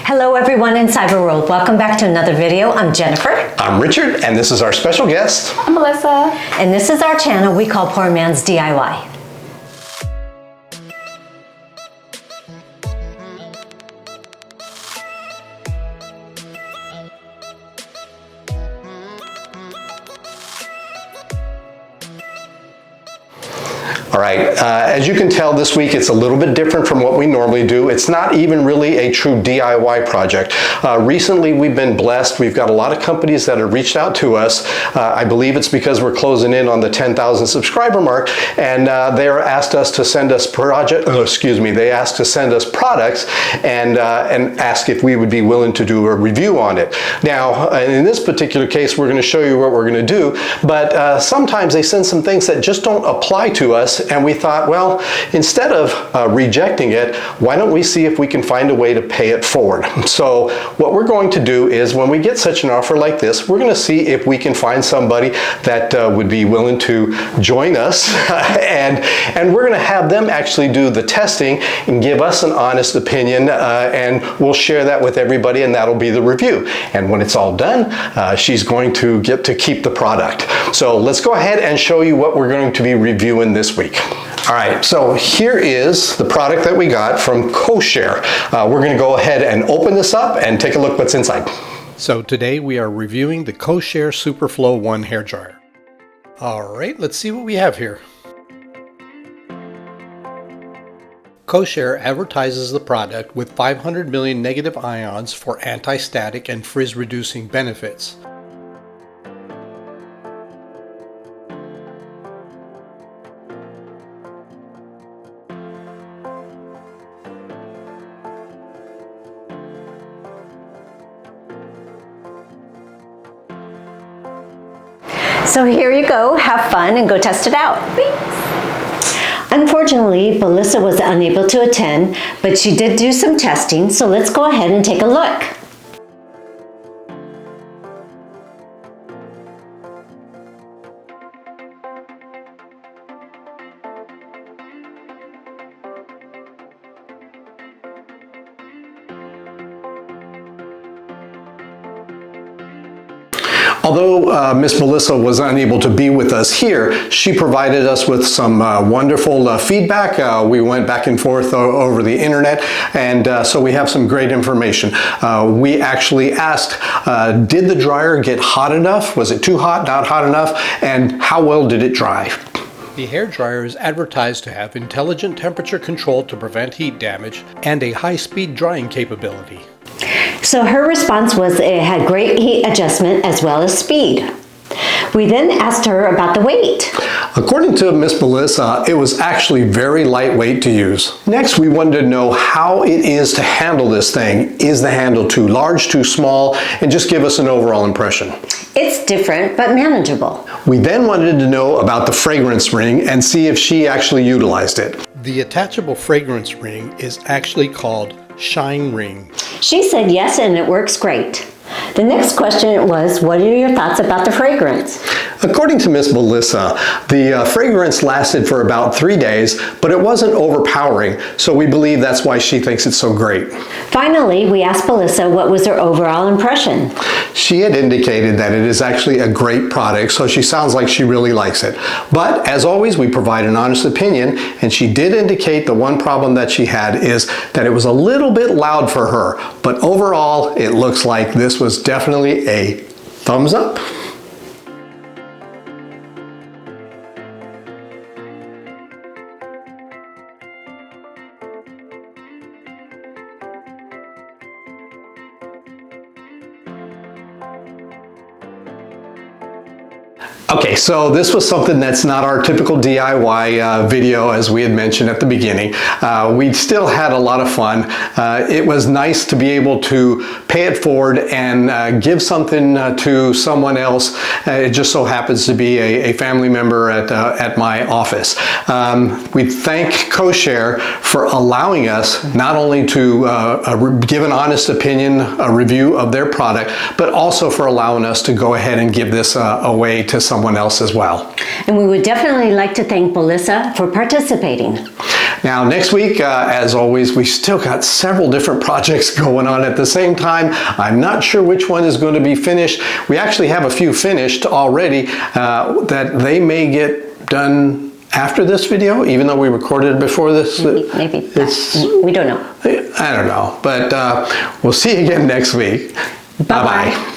Hello everyone in Cyber World. Welcome back to another video. I'm Jennifer. I'm Richard, and this is our special guest. I'm Melissa. And this is our channel we call Poor Man's DIY. All right, as you can tell this week, it's a little bit different from what we normally do. It's not even really a true DIY project. Recently, we've been blessed. We've got a lot of companies that have reached out to us. I believe it's because we're closing in on the 10,000 subscriber mark, and they asked us to send us they asked to send us products and ask if we would be willing to do a review on it. Now, in this particular case, we're going to show you what we're going to do, but sometimes they send some things that just don't apply to us. And we thought, well, instead of rejecting it, why don't we see if we can find a way to pay it forward? So what we're going to do is when we get such an offer like this, we're going to see if we can find somebody that would be willing to join us and we're going to have them actually do the testing and give us an honest opinion, and we'll share that with everybody, and that'll be the review. And when it's all done, she's going to get to keep the product. So let's go ahead and show you what we're going to be reviewing this week. All right, so here is the product that we got from CoShare. We're going to go ahead and open this up and take a look what's inside. So today we are reviewing the CoShare SuperFlow 1 hairdryer. All right, let's see what we have here. CoShare advertises the product with 500 million negative ions for anti-static and frizz-reducing benefits. So here you go. Have fun and go test it out. Thanks. Unfortunately, Melissa was unable to attend, but she did do some testing, so let's go ahead and take a look. Although Miss Melissa was unable to be with us here, she provided us with some wonderful feedback. We went back and forth over the internet, and so we have some great information. We actually asked, did the dryer get hot enough? Was it too hot, not hot enough? And how well did it dry? The hairdryer is advertised to have intelligent temperature control to prevent heat damage and a high-speed drying capability. So her response was it had great heat adjustment as well as speed. We then asked her about the weight. According to Miss Melissa, it was actually very lightweight to use. Next, we wanted to know how it is to handle this thing. Is the handle too large, too small? And just give us an overall impression. It's different, but manageable. We then wanted to know about the fragrance ring and see if she actually utilized it. The attachable fragrance ring is actually called ShineRing. She said yes, and it works great. The next question was, what are your thoughts about the fragrance? According to Miss Melissa, the fragrance lasted for about 3 days, but it wasn't overpowering, so we believe that's why she thinks it's so great. Finally, we asked Melissa what was her overall impression. She had indicated that it is actually a great product, so she sounds like she really likes it. But as always, we provide an honest opinion, and she did indicate the one problem that she had is that it was a little bit loud for her. But overall, it looks like this was definitely a thumbs up. Okay, so this was something that's not our typical DIY video, as we had mentioned at the beginning. We still had a lot of fun. It was nice to be able to pay it forward and give something to someone else. It just so happens to be a family member at my office. We thank CoShare for allowing us not only to give an honest opinion, a review of their product, but also for allowing us to go ahead and give this away to someone else as well. And we would definitely like to thank Melissa for participating. Now, next week, as always, we still got several different projects going on at the same time. I'm not sure which one is going to be finished. We actually have a few finished already that they may get done after this video, even though we recorded it before this. Maybe we don't know. I don't know, but we'll see you again next week. Bye-bye.